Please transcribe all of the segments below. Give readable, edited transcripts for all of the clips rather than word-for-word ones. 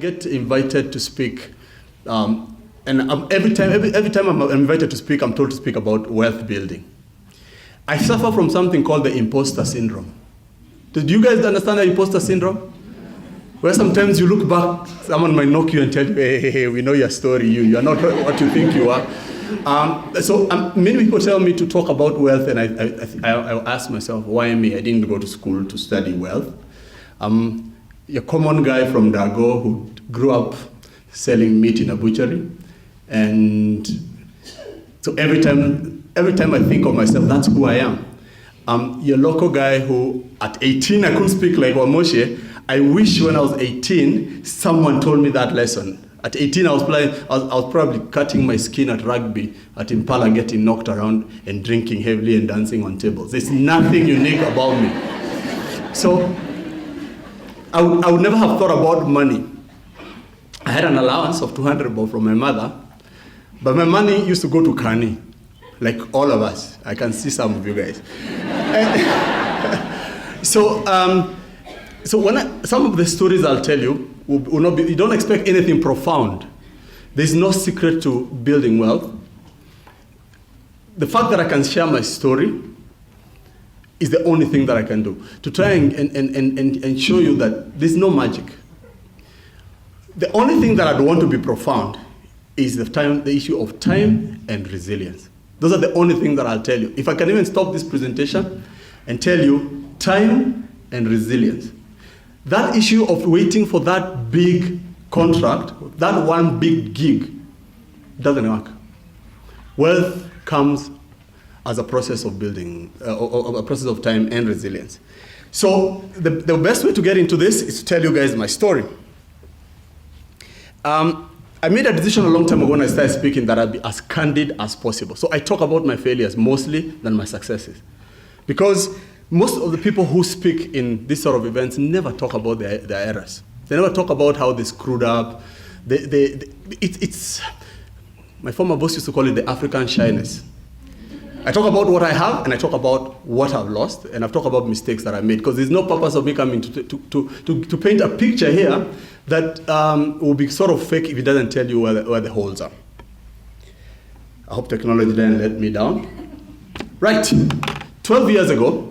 get invited to speak, and every time I'm invited to speak, I'm told to speak about wealth building. I suffer from something called the imposter syndrome. Do you guys understand the imposter syndrome? Where sometimes you look back, someone might knock you and tell you, hey, we know your story, you are not what you think you are. Many people tell me to talk about wealth, and I ask myself, why me? I didn't go to school to study wealth. A common guy from Dago who grew up selling meat in a butchery, and so every time I think of myself, that's who I am. Your local guy who, at 18, I couldn't speak like Wamoshe. I wish when I was 18, someone told me that lesson. At 18, I was probably cutting my skin at rugby, at Impala, getting knocked around and drinking heavily and dancing on tables. There's nothing unique about me. So I would never have thought about money. I had an allowance of 200 bob from my mother, but my money used to go to Kani, like all of us. I can see some of you guys. So some of the stories I'll tell you will not be, you don't expect anything profound. There's no secret to building wealth. The fact that I can share my story is the only thing that I can do, to try and show you that there's no magic. The only thing that I'd want to be profound is the issue of time and resilience. Those are the only things that I'll tell you. If I can even stop this presentation and tell you time and resilience. That issue of waiting for that big contract, that one big gig, doesn't work. Wealth comes as a process of building, a process of time and resilience. So the best way to get into this is to tell you guys my story. I made a decision a long time ago when I started speaking that I'd be as candid as possible. So I talk about my failures mostly than my successes. Because most of the people who speak in this sort of events never talk about their errors. They never talk about how they screwed up. It's my former boss used to call it the African shyness. I talk about what I have, and I talk about what I've lost, and I've talked about mistakes that I made, because there's no purpose of me coming to paint a picture here that will be sort of fake if it doesn't tell you where the holes are. I hope technology didn't let me down. Right, 12 years ago,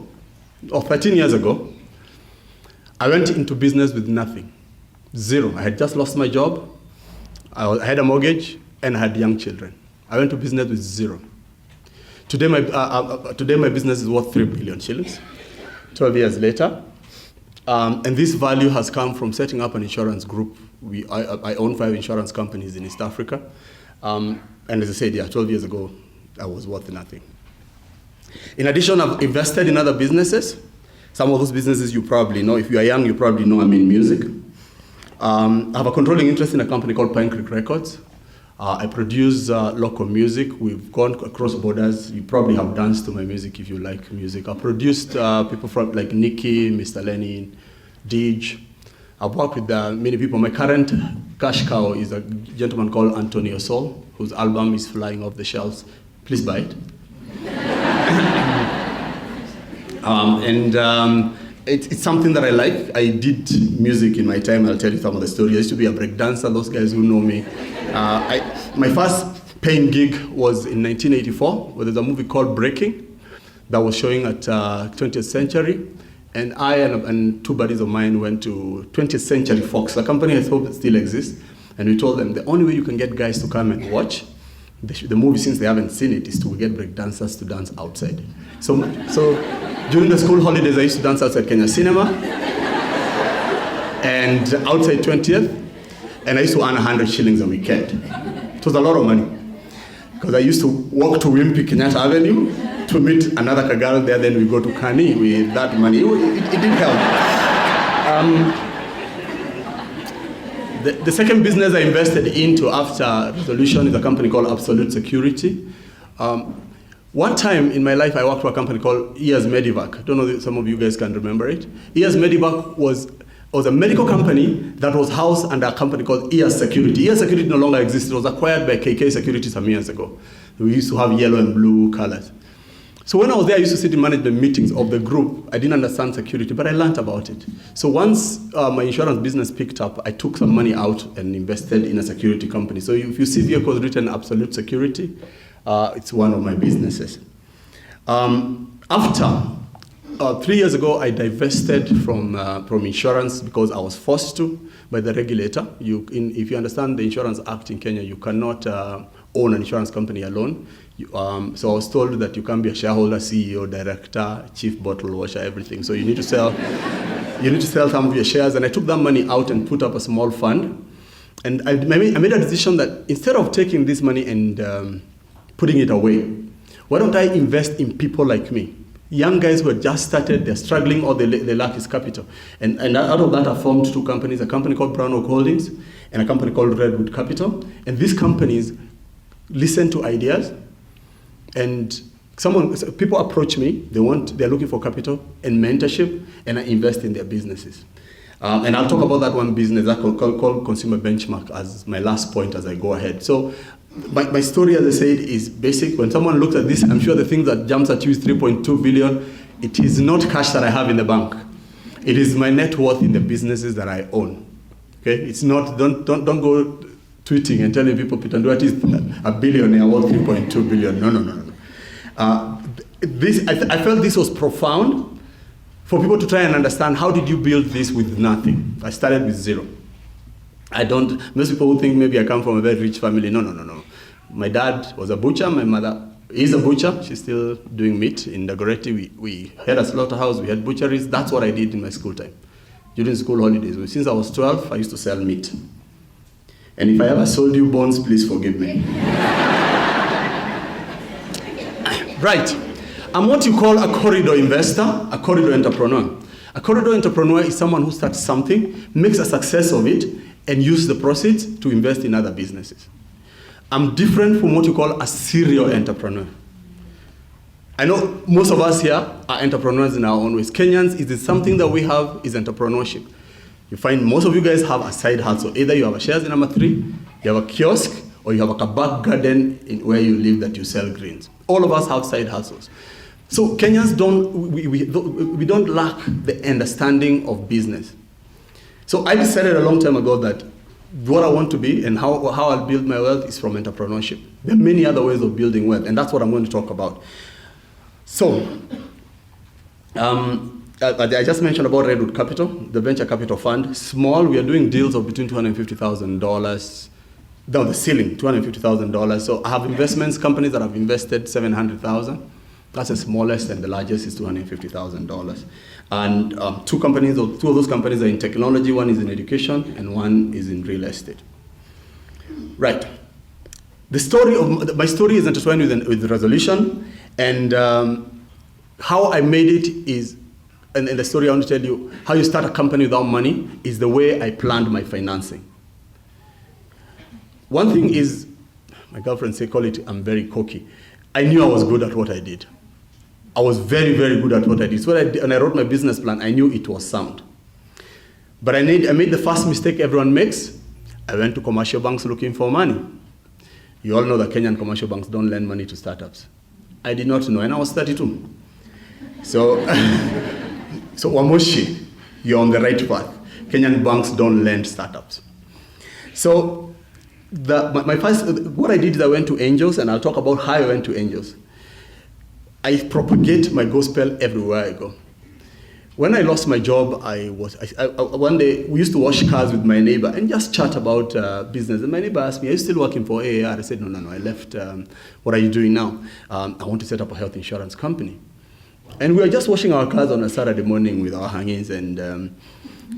or 13 years ago, I went into business with nothing, zero. I had just lost my job, I had a mortgage, and I had young children. I went to business with zero. Today my business is worth 3 billion shillings, 12 years later. And this value has come from setting up an insurance group. I own 5 insurance companies in East Africa. And as I said, 12 years ago, I was worth nothing. In addition, I've invested in other businesses. Some of those businesses you probably know. If you are young, you probably know I'm in music. I have a controlling interest in a company called Pine Creek Records. I produce local music. We've gone across borders. You probably have danced to my music if you like music. I produced people from like Nikki, Mr. Lenin, Dij. I've worked with many people. My current cash cow is a gentleman called Antonio Sol, whose album is flying off the shelves. Please buy it. It's something that I like. I did music in my time. I'll tell you some of the stories. I used to be a break dancer. Those guys who know me. My first paying gig was in 1984, where there's a movie called Breaking that was showing at 20th Century. And I and 2 buddies of mine went to 20th Century Fox, a company I hope still exists. And we told them the only way you can get guys to come and watch the movie, since they haven't seen it, is to get break dancers to dance outside. So during the school holidays, I used to dance outside Kenya Cinema and outside 20th. And I used to earn 100 shillings a weekend. It was a lot of money. Because I used to walk to Wimpy Kenyatta Avenue to meet another Kagaro there, then we go to Kani with that money. It did help. The second business I invested into after Resolution is a company called Absolute Security. One time in my life, I worked for a company called EAS Medivac. I don't know if some of you guys can remember it. EAS Medivac was a medical company that was housed under a company called EAS Security. EAS Security no longer exists. It was acquired by KK Security some years ago. We used to have yellow and blue colors. So when I was there, I used to sit in management meetings of the group. I didn't understand security, but I learned about it. So once my insurance business picked up, I took some money out and invested in a security company. So if you see vehicles written Absolute Security, it's one of my businesses. After 3 years ago, I divested from insurance because I was forced to by the regulator. If you understand the Insurance Act in Kenya, you cannot own an insurance company alone. So I was told that you can't be a shareholder, CEO, director, chief bottle washer, everything. So you need to sell, some of your shares. And I took that money out and put up a small fund. And I made a decision that instead of taking this money and putting it away, why don't I invest in people like me? Young guys who had just started, they're struggling, or they lack is capital. And out of that, I formed 2 companies, a company called Brown Oak Holdings and a company called Redwood Capital. And these companies listen to ideas, and people approach me, they're looking for capital and mentorship, and I invest in their businesses. And I'll talk about that one business that called Consumer Benchmark as my last point as I go ahead. So my story, as I said, is basic. When someone looks at this, I'm sure the thing that jumps at you is 3.2 billion. It is not cash that I have in the bank. It is my net worth in the businesses that I own. Okay, it's not. Don't go tweeting and telling people Peter Nduati is a billionaire worth 3.2 billion. No. I felt this was profound for people to try and understand, how did you build this with nothing? I started with zero. Most people who think maybe I come from a very rich family. No. My dad was a butcher. My mother is a butcher. She's still doing meat in Dagoretti. We had a slaughterhouse. We had butcheries. That's what I did in my school time. During school holidays. Since I was 12, I used to sell meat. And if I ever sold you bones, please forgive me. Right. I'm what you call a corridor investor, a corridor entrepreneur. A corridor entrepreneur is someone who starts something, makes a success of it, and uses the proceeds to invest in other businesses. I'm different from what you call a serial entrepreneur. I know most of us here are entrepreneurs in our own ways. Kenyans, is it something that we have is entrepreneurship. You find most of you guys have a side hustle. Either you have a shares in number 3, you have a kiosk, or you have a back garden where you live that you sell greens. All of us have side hustles. So Kenyans we don't lack the understanding of business. So I decided a long time ago that what I want to be and how I'll build my wealth is from entrepreneurship. There are many other ways of building wealth, and that's what I'm going to talk about. So, I just mentioned about Redwood Capital, the venture capital fund. Small, we are doing deals of between $250,000. No, the ceiling, $250,000. So I have investments, companies that have invested $700,000. That's the smallest, and the largest is $250,000. And two of those companies are in technology. One is in education, and one is in real estate. Right. My story is intertwined with resolution, and how I made it is, and the story I want to tell you, how you start a company without money is the way I planned my financing. One thing is, my girlfriend call it, I'm very cocky. I knew I was good at what I did. I was very, very good at what I did. So when I wrote my business plan, I knew it was sound. But I made the first mistake everyone makes. I went to commercial banks looking for money. You all know that Kenyan commercial banks don't lend money to startups. I did not know, and I was 32. So Wamoshi, you're on the right path. Kenyan banks don't lend startups. So what I did is I went to angels, and I'll talk about how I went to angels. I propagate my gospel everywhere I go. When I lost my job, one day we used to wash cars with my neighbor and just chat about business. And my neighbor asked me, "Are you still working for AAR?" I said, No, I left. What are you doing now? I want to set up a health insurance company. And we were just washing our cars on a Saturday morning with our hangings, and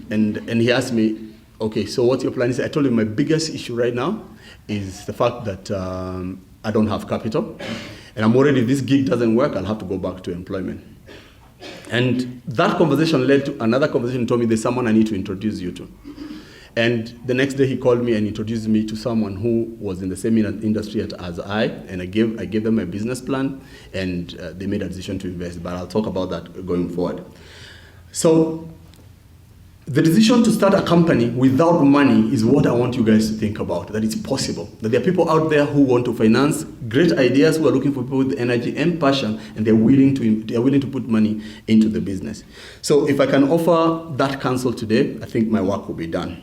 he asked me, "Okay, so what's your plan?" He said, I told him my biggest issue right now is the fact that I don't have capital. And I'm worried if this gig doesn't work, I'll have to go back to employment. And that conversation led to another conversation. He told me, there's someone I need to introduce you to. And the next day he called me and introduced me to someone who was in the same industry as I, and I gave them a business plan, and they made a decision to invest. But I'll talk about that going forward. So The decision to start a company without money is what I want you guys to think about, that it's possible. That there are people out there who want to finance great ideas, who are looking for people with energy and passion, and they're willing to put money into the business. So if I can offer that counsel today, I think my work will be done.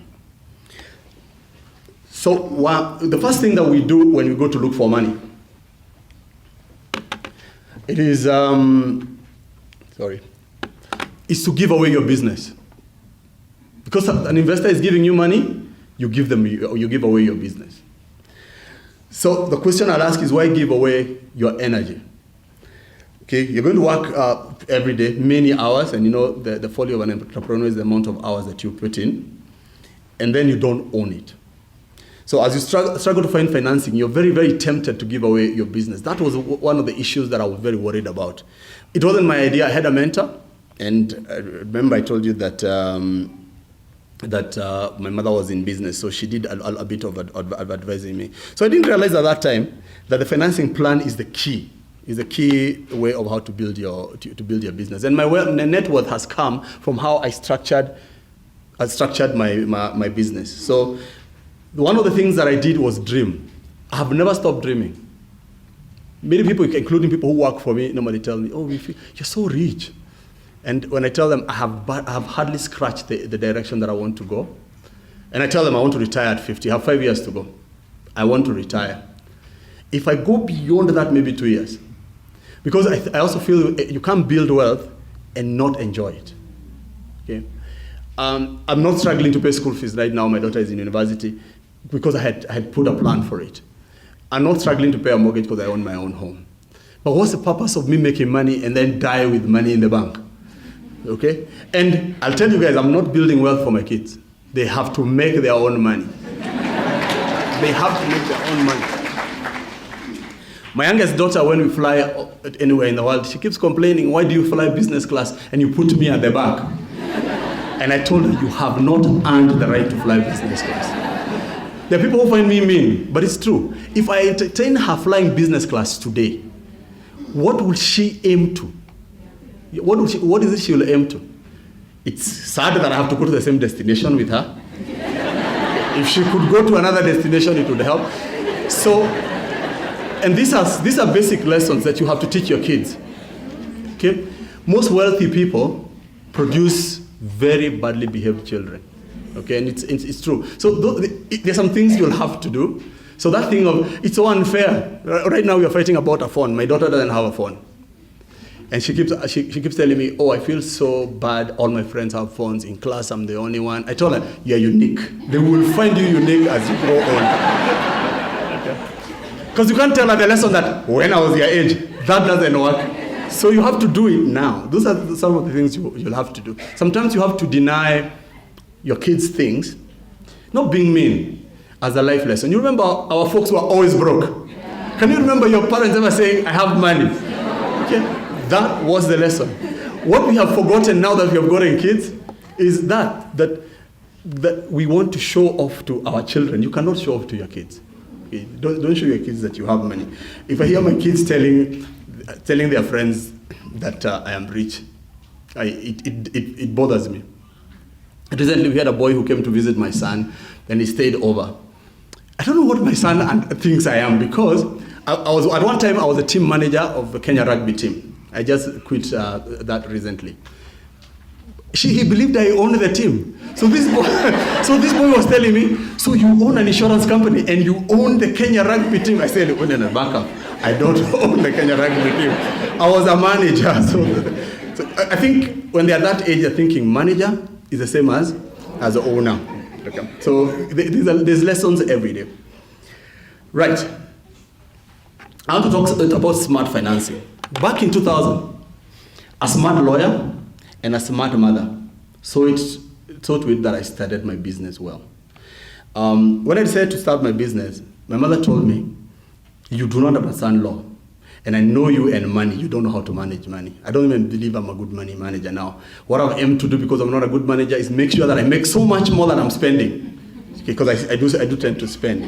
So the first thing that we do when we go to look for money, it is, is to give away your business. Because an investor is giving you money, you give away your business. So the question I'll ask is, why give away your energy? Okay, you're going to work every day, many hours, and you know the folly of an entrepreneur is the amount of hours that you put in, and then you don't own it. So as you struggle to find financing, you're very, very tempted to give away your business. That was one of the issues that I was very worried about. It wasn't my idea. I had a mentor, and remember I told you that my mother was in business, so she did a bit of advising me. So I didn't realize at that time that the financing plan is the key way of how to build your business. And my net worth has come from how I structured my business. So one of the things that I did was dream. I have never stopped dreaming. Many people, including people who work for me, normally tell me, "Oh, you're so rich." And when I tell them I have hardly scratched the direction that I want to go, and I tell them I want to retire at 50, I have 5 years to go. I want to retire. If I go beyond that, maybe 2 years. Because I also feel you can't build wealth and not enjoy it. Okay? I'm not struggling to pay school fees right now. My daughter is in university because I had put a plan for it. I'm not struggling to pay a mortgage because I own my own home. But what's the purpose of me making money and then die with money in the bank? Okay? And I'll tell you guys, I'm not building wealth for my kids. They have to make their own money. They have to make their own money. My youngest daughter, when we fly anywhere in the world, she keeps complaining, "Why do you fly business class and you put me at the back?" And I told her, "You have not earned the right to fly business class." There are people who find me mean, but it's true. If I entertain her flying business class today, what will she aim to? What is it she will aim to? It's sad that I have to go to the same destination with her. If she could go to another destination, it would help. So, and these are basic lessons that you have to teach your kids. Okay? Most wealthy people produce very badly behaved children. Okay, and it's true. So there's some things you'll have to do. So that thing of, it's so unfair. Right now we are fighting about a phone. My daughter doesn't have a phone. And she keeps telling me, "Oh, I feel so bad. All my friends have phones. In class, I'm the only one." I told her, "You're unique. They will find you unique as you grow older." Because you can't tell her the lesson that when I was your age, that doesn't work. So you have to do it now. Those are some of the things you'll have to do. Sometimes you have to deny your kids things, not being mean, as a life lesson. You remember our folks were always broke. Can you remember your parents ever saying, "I have money"? Okay? That was the lesson. What we have forgotten now that we have gotten kids is that we want to show off to our children. You cannot show off to your kids. Okay? Don't show your kids that you have money. If I hear my kids telling their friends that I am rich, it bothers me. Recently, we had a boy who came to visit my son, and he stayed over. I don't know what my son thinks I am, because at one time I was a team manager of the Kenya rugby team. I just quit that recently. He believed I owned the team. So this boy was telling me, "So you own an insurance company and you own the Kenya rugby team?" I said, "Well, in a backup, I don't own the Kenya rugby team. I was a manager." So I think when they're that age, they're thinking manager is the same as the owner. Okay. So there's lessons every day. Right. I want to talk about smart financing. Back in 2000, a smart lawyer and a smart mother saw to it that I started my business well. When I decided to start my business, my mother told me, "You do not understand law. And I know you earn money. You don't know how to manage money." I don't even believe I'm a good money manager now. What I've aimed to do, because I'm not a good manager, is make sure that I make so much more than I'm spending. Okay, because I do tend to spend.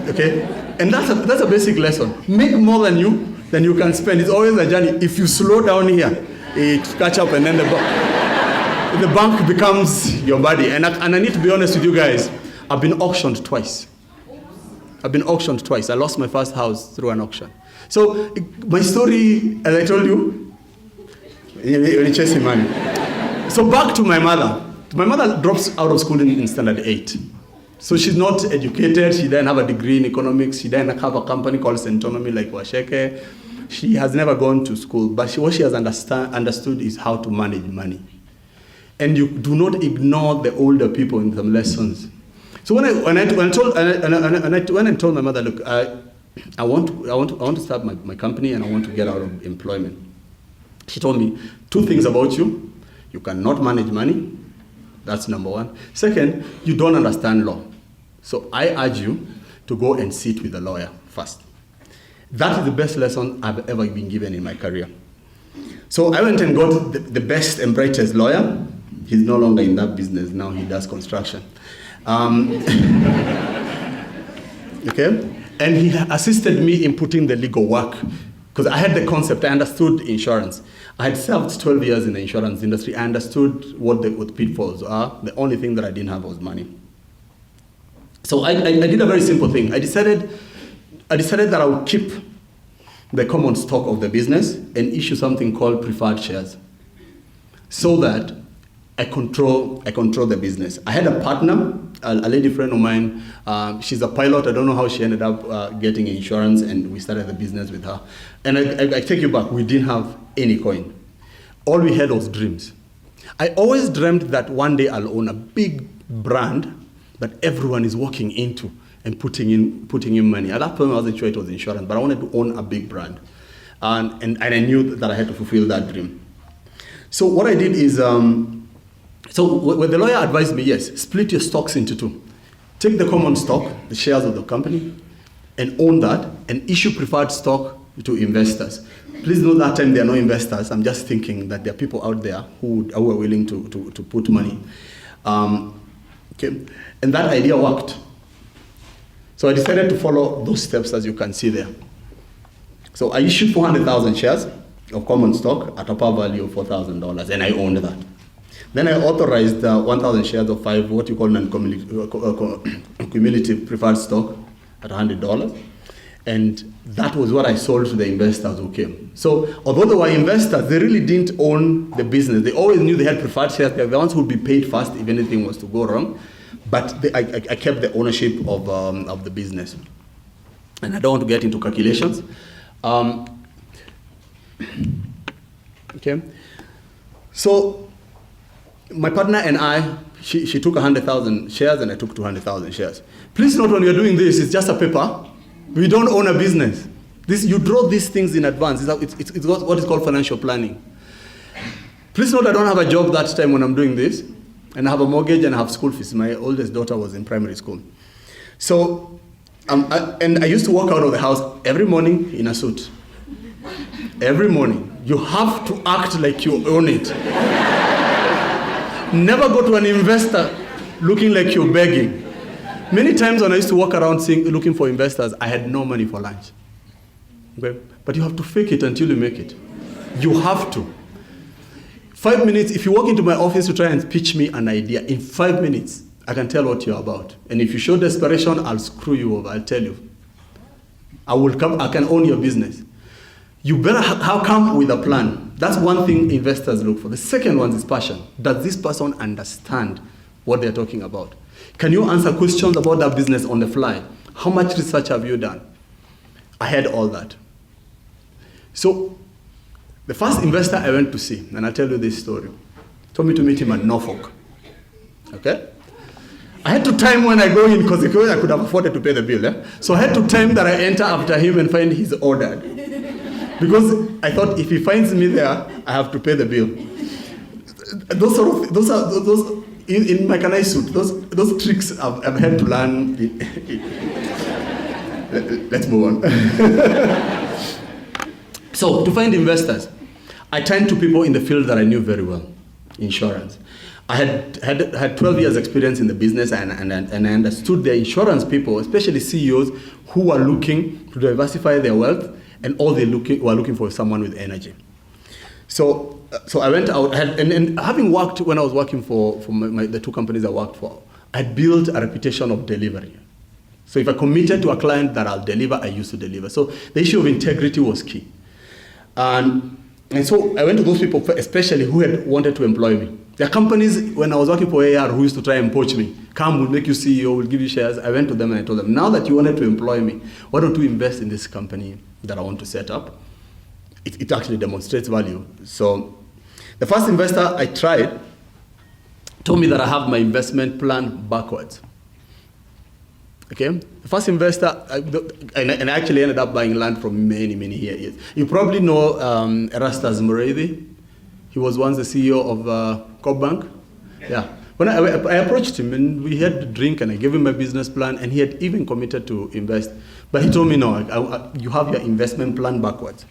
Okay? And that's a basic lesson. Make more than you can spend. It's always a journey. If you slow down here, it catch up and then the bank becomes your buddy. And I need to be honest with you guys, I've been auctioned twice. I lost my first house through an auction. So my story, as I told you, when chasing money. So back to my mother. My mother drops out of school in standard 8. So she's not educated. She didn't have a degree in economics. She didn't have a company called Centonomy like Washeke. She has never gone to school. But what she has understood is how to manage money. And you do not ignore the older people in some lessons. So when I told my mother, look, I want to start my company and I want to get out of employment. She told me 2 things about you. You cannot manage money. That's number 1. Second, you don't understand law. So I urge you to go and sit with a lawyer first. That is the best lesson I've ever been given in my career. So I went and got the best and brightest lawyer. He's no longer in that business. Now he does construction. Okay? And he assisted me in putting the legal work. Because I had the concept, I understood insurance. I had served 12 years in the insurance industry. I understood what the pitfalls are. The only thing that I didn't have was money. So I did a very simple thing. I decided that I would keep the common stock of the business and issue something called preferred shares, so that I control the business. I had a partner, a lady friend of mine. She's a pilot. I don't know how she ended up getting insurance, and we started the business with her. And I take you back. We didn't have any coin. All we had was dreams. I always dreamt that one day I'll own a big brand that everyone is walking into and putting in money. At that point, I wasn't sure it was insurance, but I wanted to own a big brand. And I knew that I had to fulfill that dream. So what I did is, so when the lawyer advised me, yes, split your stocks into 2. Take the common stock, the shares of the company, and own that, and issue preferred stock to investors. Please note that time there are no investors. I'm just thinking that there are people out there who are willing to put money. Okay, and that idea worked. So I decided to follow those steps as you can see there. So I issued 400,000 shares of common stock at a par value of $4,000, and I owned that. Then I authorized 1,000 shares of 5, what you call non-cumulative preferred stock at $100. And that was what I sold to the investors who came. So although they were investors, they really didn't own the business. They always knew they had preferred shares. They were the ones who would be paid first if anything was to go wrong. But I kept the ownership of the business. And I don't want to get into calculations. Okay. So my partner and I, she took 100,000 shares and I took 200,000 shares. Please note when you're doing this, it's just a paper. We don't own a business. You draw these things in advance. It's what is called financial planning. Please note I don't have a job that time when I'm doing this. And I have a mortgage and I have school fees. My oldest daughter was in primary school. So, I used to walk out of the house every morning in a suit. Every morning. You have to act like you own it. Never go to an investor looking like you're begging. Many times when I used to walk around looking for investors, I had no money for lunch. Okay? But you have to fake it until you make it. You have to. 5 minutes, if you walk into my office to try and pitch me an idea, in 5 minutes, I can tell what you're about. And if you show desperation, I'll screw you over, I'll tell you. I can own your business. You better come with a plan. That's one thing investors look for. The second one is passion. Does this person understand what they're talking about? Can you answer questions about that business on the fly? How much research have you done? I had all that. So the first investor I went to see, and I'll tell you this story, told me to meet him at Norfolk. Okay? I had to time when I go in because I could have afforded to pay the bill. So I had to time that I enter after him and find he's ordered. Because I thought if he finds me there, I have to pay the bill. Those in my Kanai suit, those tricks I've had to learn. Let's move on. So to find investors, I turned to people in the field that I knew very well, insurance. I had 12 years experience in the business and I understood the insurance people, especially CEOs, who were looking to diversify their wealth and all they were looking for someone with energy. So So I went out, and having worked, when I was working for the two companies I worked for, I built a reputation of delivery. So if I committed to a client that I'll deliver, I used to deliver. So the issue of integrity was key. And so I went to those people, especially who had wanted to employ me. There are companies, when I was working for AR, who used to try and poach me. Come, we'll make you CEO, we'll give you shares. I went to them and I told them, now that you wanted to employ me, why don't you invest in this company that I want to set up? It actually demonstrates value. So the first investor I tried told me that I have my investment plan backwards. Okay? The first investor, and I actually ended up buying land from many, many years. You probably know Erastus Mureithi. He was once the CEO of Cobb Bank. Yeah. When I approached him and we had to drink and I gave him my business plan and he had even committed to invest. But he told me, no, you have your investment plan backwards.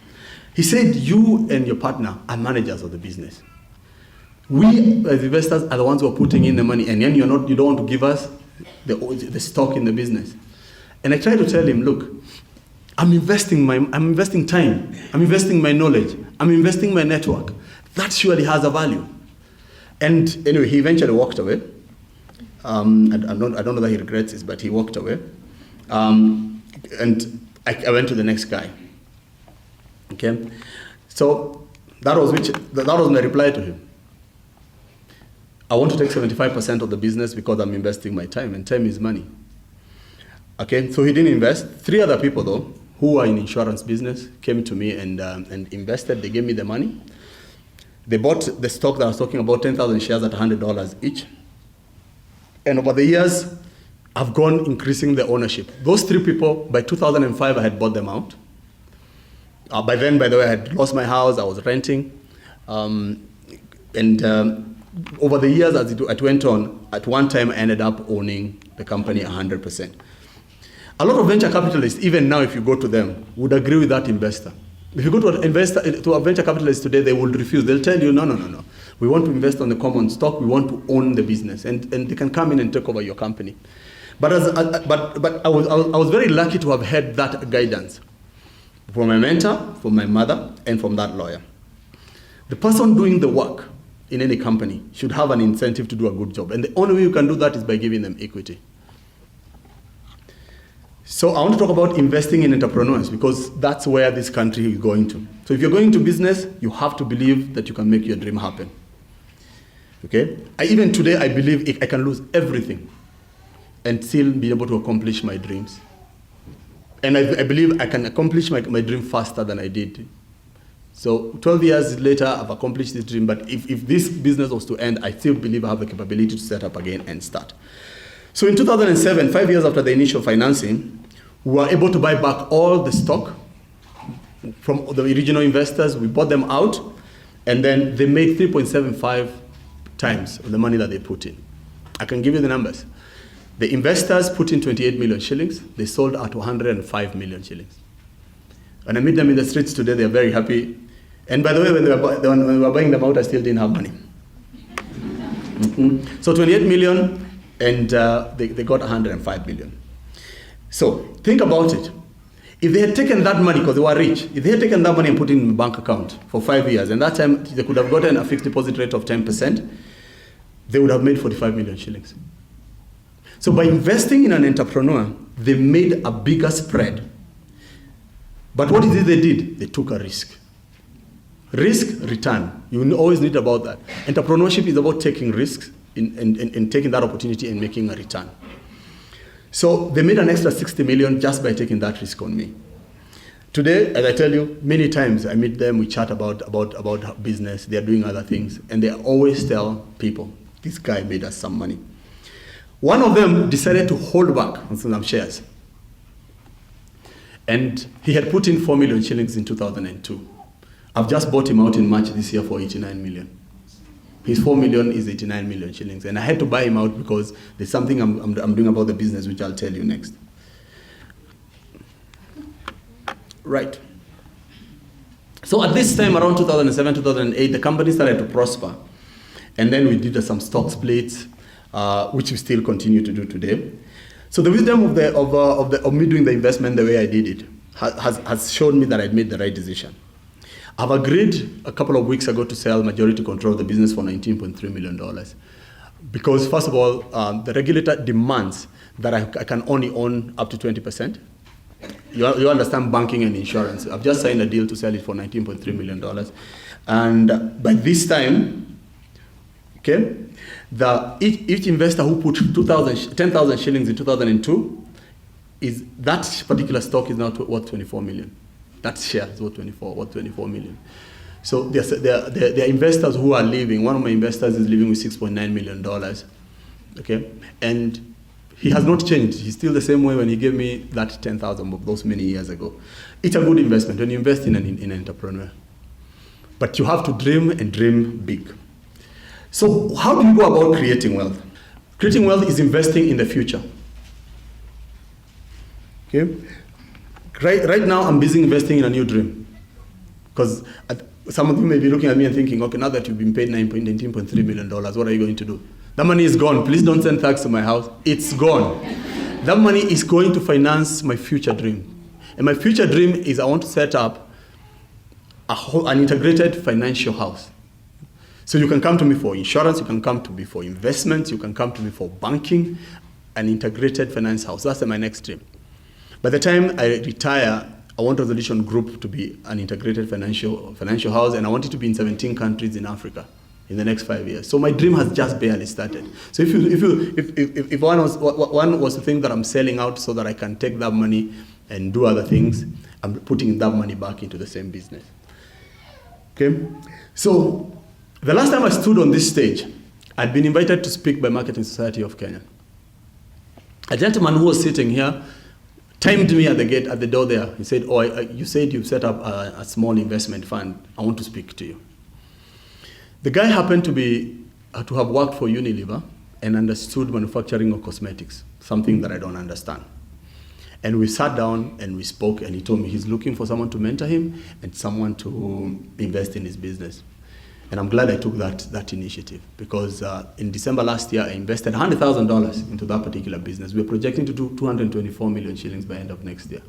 He said, you and your partner are managers of the business. We as investors are the ones who are putting in the money, and then you don't want to give us the stock in the business. And I tried to tell him, look, I'm investing time, I'm investing my knowledge, I'm investing my network. That surely has a value. And anyway, he eventually walked away. I don't know that he regrets this, but he walked away. And I went to the next guy. Okay, so that was my reply to him. I want to take 75% of the business because I'm investing my time, and time is money. Okay, so he didn't invest. 3 other people though, who are in insurance business, came to me and invested. They gave me the money. They bought the stock that I was talking about, 10,000 shares at $100 each. And over the years, I've gone increasing the ownership. Those 3 people, by 2005, I had bought them out. By then, by the way, I had lost my house, I was renting. Over the years, as it went on, at one time, I ended up owning the company 100%. A lot of venture capitalists, even now, if you go to them, would agree with that investor. If you go to a venture capitalist today, they will refuse. They'll tell you, no. We want to invest on the common stock. We want to own the business. And they can come in and take over your company. But I was very lucky to have had that guidance from my mentor, from my mother, and from that lawyer. The person doing the work in any company should have an incentive to do a good job. And the only way you can do that is by giving them equity. So I want to talk about investing in entrepreneurs because that's where this country is going to. So if you're going to business, you have to believe that you can make your dream happen. Okay? Even today, I believe I can lose everything and still be able to accomplish my dreams. And I believe I can accomplish my dream faster than I did. So 12 years later, I've accomplished this dream, but if this business was to end, I still believe I have the capability to set up again and start. So in 2007, 5 years after the initial financing, we were able to buy back all the stock from the original investors. We bought them out, and then they made 3.75 times of the money that they put in. I can give you the numbers. The investors put in 28 million shillings. They sold at 105 million shillings. When I meet them in the streets today, they're very happy. And by the way, when we were buying them out, I still didn't have money. Mm-hmm. So 28 million, and they got 105 million. So think about it. If they had taken that money, because they were rich, if they had taken that money and put it in a bank account for 5 years, and that time they could have gotten a fixed deposit rate of 10%, they would have made 45 million shillings. So by investing in an entrepreneur, they made a bigger spread. But what is it they did? They took a risk. Risk, return. You always need about that. Entrepreneurship is about taking risks in taking that opportunity and making a return. So they made an extra 60 million just by taking that risk on me. Today, as I tell you, many times I meet them, we chat about business, they're doing other things, and they always tell people, this guy made us some money. One of them decided to hold back on some shares. And he had put in 4 million shillings in 2002. I've just bought him out in March this year for 89 million. His 4 million is 89 million shillings. And I had to buy him out because there's something I'm doing about the business, which I'll tell you next. Right. So at this time, around 2007, 2008, the company started to prosper. And then we did some stock splits, which we still continue to do today. So the wisdom of me doing the investment the way I did it has shown me that I made the right decision. I've agreed a couple of weeks ago to sell majority control of the business for $19.3 million. Because first of all, the regulator demands that I can only own up to 20%. You understand banking and insurance. I've just signed a deal to sell it for $19.3 million. And by this time, okay, each investor who put 10,000 shillings in 2002, that particular stock is now worth 24 million. That share is worth 24 million. So there are investors who are leaving. One of my investors is leaving with $6.9 million. Okay, and he has not changed. He's still the same way when he gave me that 10,000 those many years ago. It's a good investment when you invest in an entrepreneur. But you have to dream and dream big. So how do you go about creating wealth? Creating wealth is investing in the future. Okay? Right now, I'm busy investing in a new dream. Because some of you may be looking at me and thinking, okay, now that you've been paid $19.3 million, what are you going to do? That money is gone. Please don't send tax to my house. It's gone. That money is going to finance my future dream. And my future dream is I want to set up an integrated financial house. So you can come to me for insurance, you can come to me for investments, you can come to me for banking, an integrated finance house. That's my next dream. By the time I retire, I want Resolution Group to be an integrated financial house, and I want it to be in 17 countries in Africa in the next 5 years. So my dream has just barely started. So if one was to think that I'm selling out so that I can take that money and do other things, I'm putting that money back into the same business. Okay? So the last time I stood on this stage, I'd been invited to speak by Marketing Society of Kenya. A gentleman who was sitting here timed me at the door there. He said, you said you've set up a small investment fund. I want to speak to you. The guy happened to have worked for Unilever and understood manufacturing of cosmetics, something that I don't understand. And we sat down and we spoke, and he told me he's looking for someone to mentor him and someone to invest in his business. And I'm glad I took that initiative, because in December last year, I invested $100,000 into that particular business. We're projecting to do 224 million shillings by end of next year.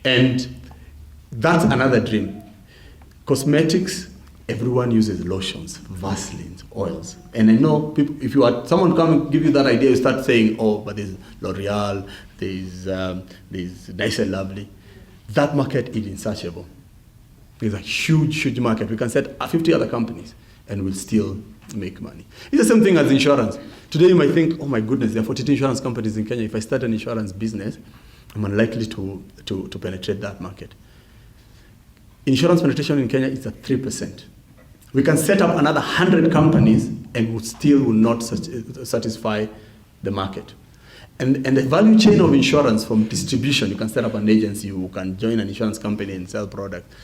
And that's another dream. Cosmetics, everyone uses lotions, Vaselines, oils. And I know people, if someone come and give you that idea, you start saying, oh, but there's L'Oreal, there's Nice and Lovely. That market is insatiable. There's a huge, huge market. We can set 50 other companies and we'll still make money. It's the same thing as insurance. Today you might think, oh my goodness, there are 42 insurance companies in Kenya. If I start an insurance business, I'm unlikely to penetrate that market. Insurance penetration in Kenya is at 3%. We can set up another 100 companies and we still will not satisfy the market. And the value chain of insurance, from distribution, you can set up an agency, you can join an insurance company and sell products.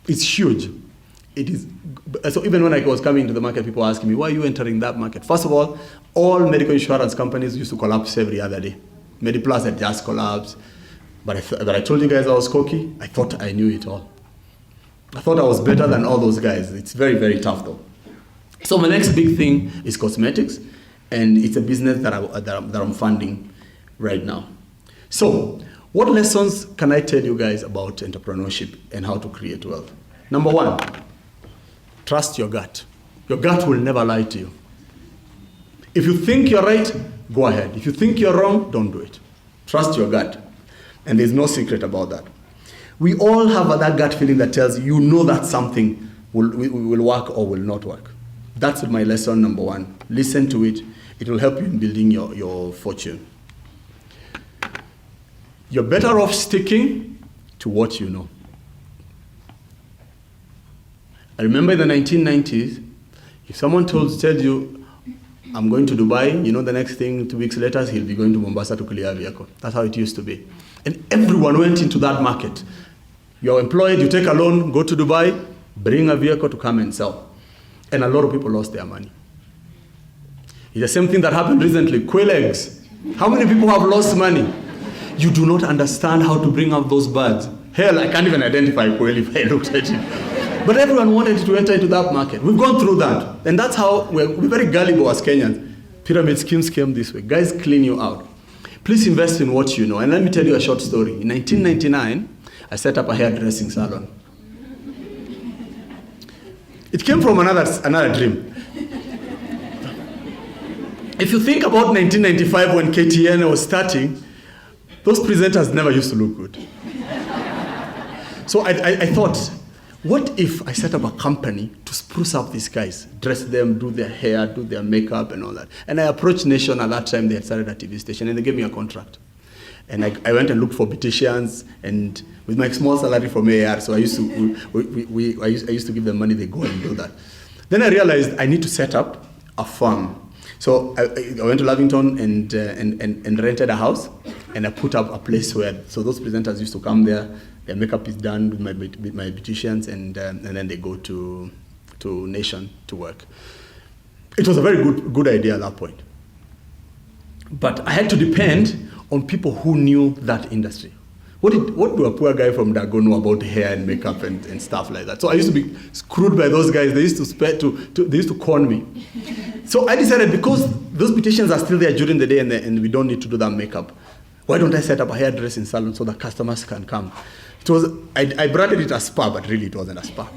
It's huge. It is. So even when I was coming to the market, people were asking me, why are you entering that market? First of all medical insurance companies used to collapse every other day. MediPlus had just collapsed. But I told you guys I was cocky. I thought I knew it all. I thought I was better than all those guys. It's very, very tough though. So my next big thing is cosmetics, and it's a business that I'm funding right now. So what lessons can I tell you guys about entrepreneurship and how to create wealth? Number one, trust your gut. Your gut will never lie to you. If you think you're right, go ahead. If you think you're wrong, don't do it. Trust your gut. And there's no secret about that. We all have that gut feeling that tells you know that something will work or will not work. That's my lesson number one. Listen to it. It will help you in building your fortune. You're better off sticking to what you know. I remember in the 1990s, if someone tells you, I'm going to Dubai, you know the next thing, 2 weeks later, he'll be going to Mombasa to clear a vehicle. That's how it used to be. And everyone went into that market. You're employed, you take a loan, go to Dubai, bring a vehicle to come and sell. And a lot of people lost their money. It's the same thing that happened recently, quail eggs. How many people have lost money? You do not understand how to bring out those birds. Hell, I can't even identify quail if I looked at it. But everyone wanted to enter into that market. We've gone through that. And that's how we're very gullible as Kenyans. Pyramid schemes came this way. Guys clean you out. Please invest in what you know. And let me tell you a short story. In 1999, I set up a hairdressing salon. It came from another dream. If you think about 1995 when KTN was starting, those presenters never used to look good. So I thought, what if I set up a company to spruce up these guys, dress them, do their hair, do their makeup and all that. And I approached Nation at that time. They had started a TV station and they gave me a contract. And I went and looked for beauticians, and with my small salary from AR, so I used to give them money, they go and do that. Then I realized I need to set up a firm. So I went to Lavington and rented a house, and I put up a place where, so those presenters used to come there, their makeup is done with my beauticians, and then they go to Nation to work. It was a very good idea at that point. But I had to depend on people who knew that industry. What do a poor guy from Dago know about hair and makeup and stuff like that? So I used to be screwed by those guys. They used they used to con me. So I decided, because those beauticians are still there during the day and we don't need to do that makeup, why don't I set up a hairdressing salon so that customers can come? I branded it as spa, but really it wasn't a spa.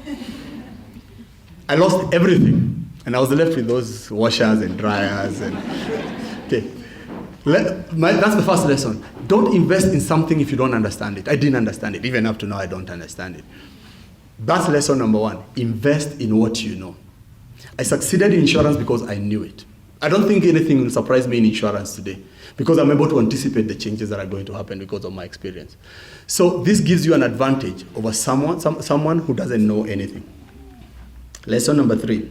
I lost everything, and I was left with those washers and dryers. Okay. That's the first lesson. Don't invest in something if you don't understand it. I didn't understand it. Even up to now, I don't understand it. That's lesson number one. Invest in what you know. I succeeded in insurance because I knew it. I don't think anything will surprise me in insurance today, because I'm able to anticipate the changes that are going to happen because of my experience. So this gives you an advantage over someone who doesn't know anything. Lesson number three.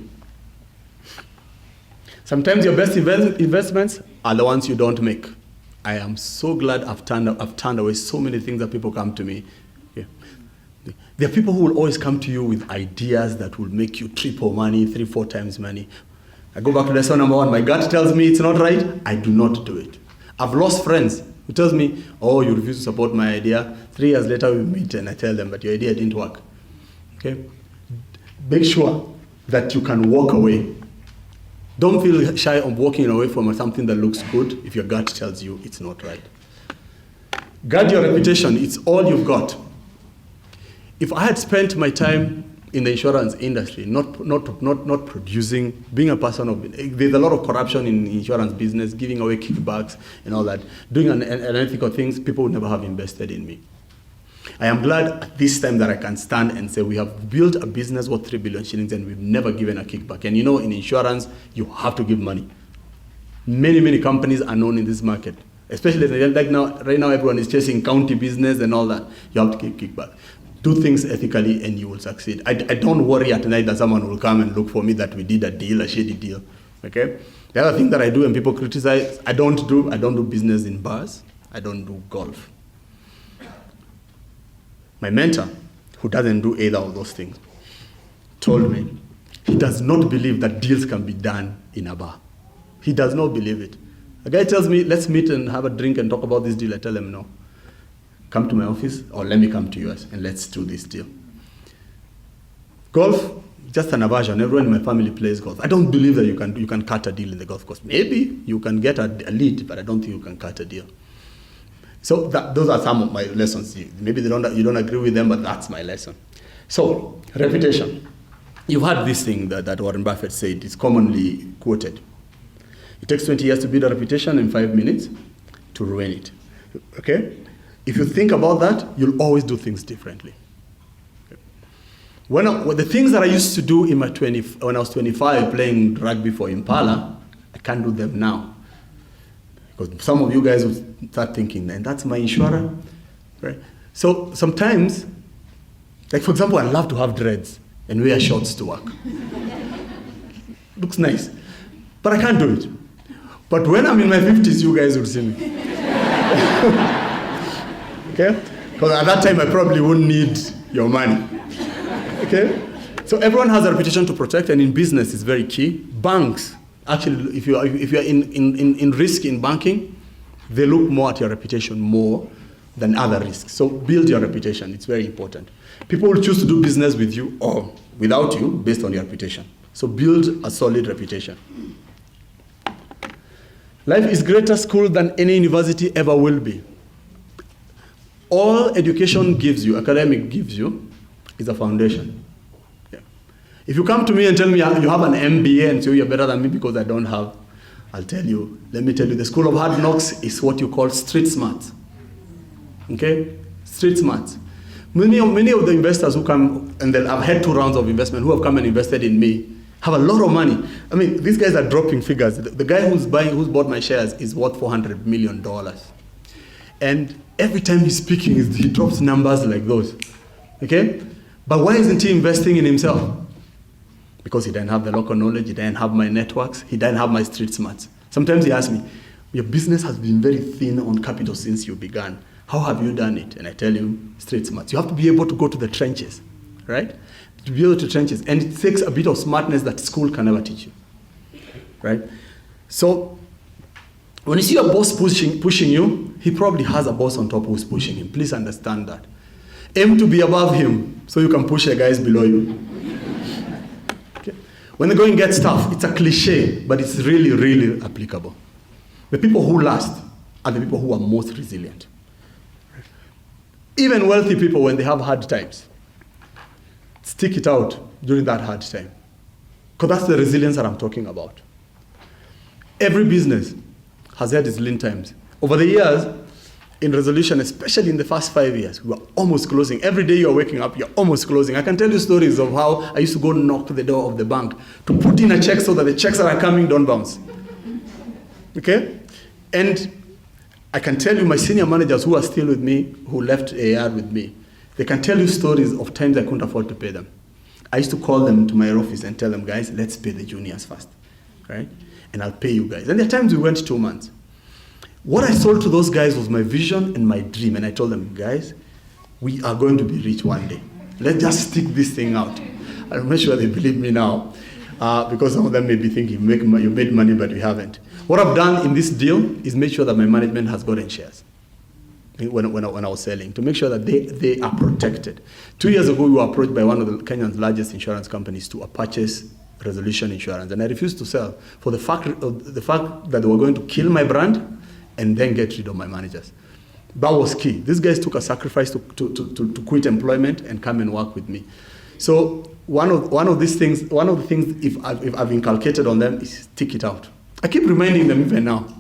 Sometimes your best investments are the ones you don't make. I am so glad I've turned away so many things that people come to me. Yeah. There are people who will always come to you with ideas that will make you triple money, 3-4 times money. I go back to lesson number one. My gut tells me it's not right. I do not do it. I've lost friends who tells me, oh, you refuse to support my idea. 3 years later we meet and I tell them, but your idea didn't work. Okay? Make sure that you can walk away. Don't feel shy of walking away from something that looks good if your gut tells you it's not right. Guard your reputation. It's all you've got. If I had spent my time in the insurance industry, not producing, being a person of, there's a lot of corruption in the insurance business, giving away kickbacks and all that, doing unethical things, people would never have invested in me. I am glad at this time that I can stand and say we have built a business worth 3 billion shillings and we've never given a kickback. And you know, in insurance, you have to give money. Many companies are known in this market, especially right now everyone is chasing county business and all that. You have to give kickback. Do things ethically and you will succeed. I don't worry at night that someone will come and look for me that we did a shady deal. Okay? The other thing that I do and people criticize, I don't do business in bars. I don't do golf. My mentor, who doesn't do either of those things, told me he does not believe that deals can be done in a bar. He does not believe it. A guy tells me, let's meet and have a drink and talk about this deal. I tell him, no. Come to my office, or let me come to yours, and let's do this deal. Golf, just an aversion. Everyone in my family plays golf. I don't believe that you can cut a deal in the golf course. Maybe you can get a lead, but I don't think you can cut a deal. So those are some of my lessons. Maybe you don't agree with them, but that's my lesson. So, reputation. You've heard this thing that Warren Buffett said. It's commonly quoted. It takes 20 years to build a reputation and 5 minutes to ruin it. Okay? If you think about that, you'll always do things differently. Okay? When the things that I used to do when I was 25 playing rugby for Impala, I can't do them now. Because some of you guys will start thinking, and that's my insurer, right? So sometimes, like for example, I love to have dreads and wear shorts to work. Looks nice, but I can't do it. But when I'm in my 50s, you guys will see me. Okay? Because at that time, I probably wouldn't need your money. Okay? So everyone has a reputation to protect, and in business, it's very key. Banks, actually, if you are in risk in banking, they look more at your reputation more than other risks. So build your reputation. It's very important. People will choose to do business with you or without you based on your reputation. So build a solid reputation. Life is greater school than any university ever will be. All education gives you, academic gives you, is a foundation. Yeah. If you come to me and tell me you have an MBA and say you're better than me because I don't have, I'll tell you, let me tell you, the school of hard knocks is what you call street smart. Okay? Street smart. Many of the investors who come, and then I've had 2 rounds of investment, who have come and invested in me, have a lot of money. I mean, these guys are dropping figures. The guy who's bought my shares is worth $400 million. And every time he's speaking, he drops numbers like those. Okay? But why isn't he investing in himself? Because he didn't have the local knowledge, he didn't have my networks, he didn't have my street smarts. Sometimes he asks me, your business has been very thin on capital since you began. How have you done it? And I tell him, street smarts. You have to be able to go to the trenches, right? To be able to trenches. And it takes a bit of smartness that school can never teach you, right? So when you see your boss pushing you, he probably has a boss on top who's pushing him. Please understand that. Aim to be above him so you can push the guys below you. Okay? When the going gets tough, it's a cliche, but it's really, really applicable. The people who last are the people who are most resilient. Even wealthy people, when they have hard times, stick it out during that hard time. Because that's the resilience that I'm talking about. Every business has had its lean times. Over the years, in resolution, especially in the first 5 years, we were almost closing. Every day you're waking up, you're almost closing. I can tell you stories of how I used to go knock the door of the bank to put in a check so that the checks that are coming don't bounce. Okay? And I can tell you my senior managers who are still with me, who left AR with me, they can tell you stories of times I couldn't afford to pay them. I used to call them to my office and tell them, guys, let's pay the juniors first, right? And I'll pay you guys. And there are times we went 2 months. What I sold to those guys was my vision and my dream. And I told them, guys, we are going to be rich one day. Let's just stick this thing out. I'm not sure they believe me now, because some of them may be thinking, you made money, but you haven't. What I've done in this deal is make sure that my management has gotten shares when I was selling, to make sure that they are protected. 2 years ago, we were approached by one of the Kenya's largest insurance companies to purchase Resolution Insurance, and I refused to sell for the fact that they were going to kill my brand and then get rid of my managers. That was key. These guys took a sacrifice to quit employment and come and work with me. So one of the things, if I've inculcated on them is stick it out. I keep reminding them even now.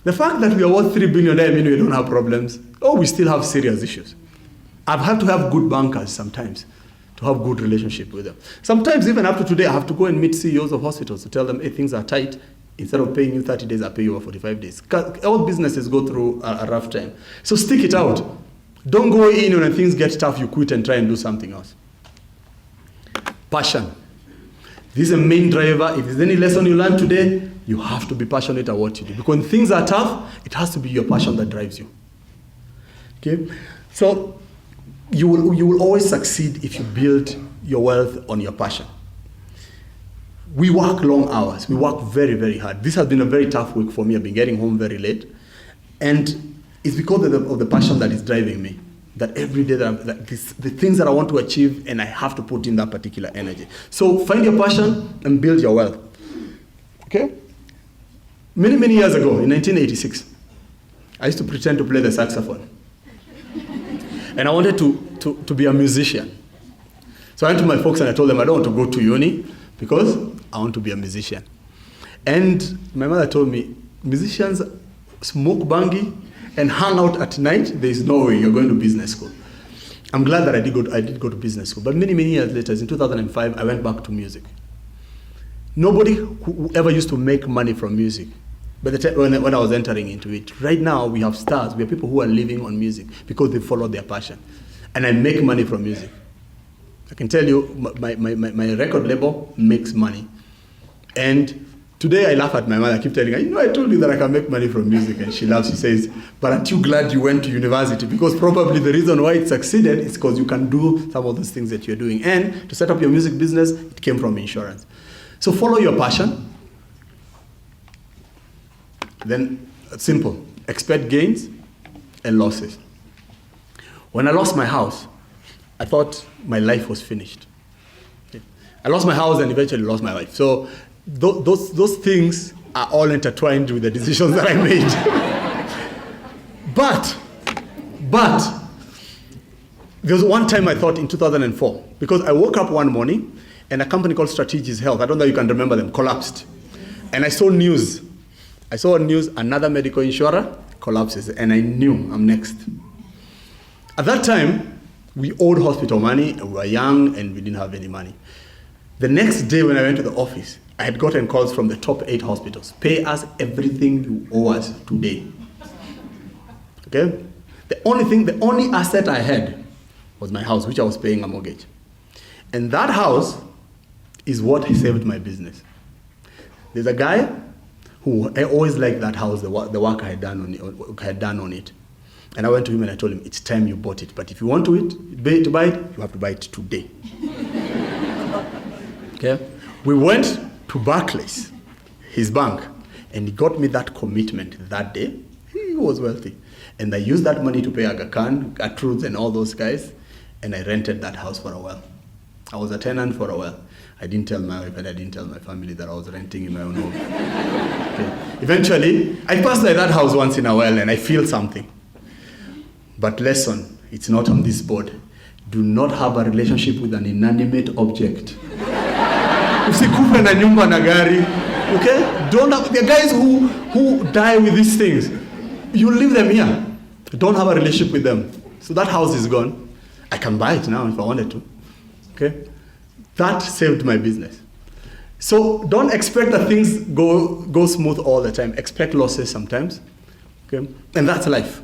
The fact that we are worth $3 billion doesn't mean we don't have problems. Oh, we still have serious issues. I've had to have good bankers sometimes to have good relationship with them. Sometimes, even up to today, I have to go and meet CEOs of hospitals to tell them, hey, things are tight. Instead of paying you 30 days, I pay you over 45 days. All businesses go through a rough time. So stick it out. Don't go in when things get tough, you quit and try and do something else. Passion. This is a main driver. If there's any lesson you learn today, you have to be passionate at what you do. Because when things are tough, it has to be your passion that drives you. Okay? So you will always succeed if you build your wealth on your passion. We work long hours. We work very, very hard. This has been a very tough week for me. I've been getting home very late. And it's because of the passion that is driving me. That every day, the things that I want to achieve, and I have to put in that particular energy. So find your passion and build your wealth. Okay? Many, many years ago, in 1986, I used to pretend to play the saxophone. And I wanted to be a musician. So I went to my folks and I told them I don't want to go to uni because I want to be a musician. And my mother told me, musicians smoke bangi and hang out at night. There is no way you're going to business school. I'm glad that I did go to business school. But many, many years later, in 2005, I went back to music. Nobody who ever used to make money from music, but when I was entering into it. Right now, we have stars. We have people who are living on music because they follow their passion. And I make money from music. I can tell you, my record label makes money. And today I laugh at my mother. I keep telling her, I told you that I can make money from music. And she laughs. She says, but aren't you glad you went to university? Because probably the reason why it succeeded is because you can do some of those things that you're doing. And to set up your music business, it came from insurance. So follow your passion. Then, it's simple. Expect gains and losses. When I lost my house, I thought my life was finished. Okay. I lost my house and eventually lost my life. So those things are all intertwined with the decisions that I made. But there was one time I thought in 2004, because I woke up one morning and a company called Strategies Health, I don't know if you can remember them, collapsed. And I saw news. Another medical insurer collapses, and I knew I'm next. At that time, we owed hospital money, we were young, and we didn't have any money. The next day when I went to the office, I had gotten calls from the top 8 hospitals. Pay us everything you owe us today. Okay? The only asset I had was my house, which I was paying a mortgage. And that house is what saved my business. There's a guy who I always liked that house, the work I had done on it. And I went to him and I told him, it's time you bought it. But if you want to buy it, you have to buy it today. Okay? We went to Barclays, his bank, and he got me that commitment that day. He was wealthy. And I used that money to pay Aga Khan, Gertrude, and all those guys, and I rented that house for a while. I was a tenant for a while. I didn't tell my wife and I didn't tell my family that I was renting in my own home. Okay. Eventually, I pass by that house once in a while and I feel something. But lesson, it's not on this board. Do not have a relationship with an inanimate object. Usikufe na nyumba na gari. Okay? Don't have, the guys who die with these things, you leave them here. Don't have a relationship with them. So that house is gone. I can buy it now if I wanted to. Okay? That saved my business. So don't expect that things go smooth all the time. Expect losses sometimes. Okay? And that's life.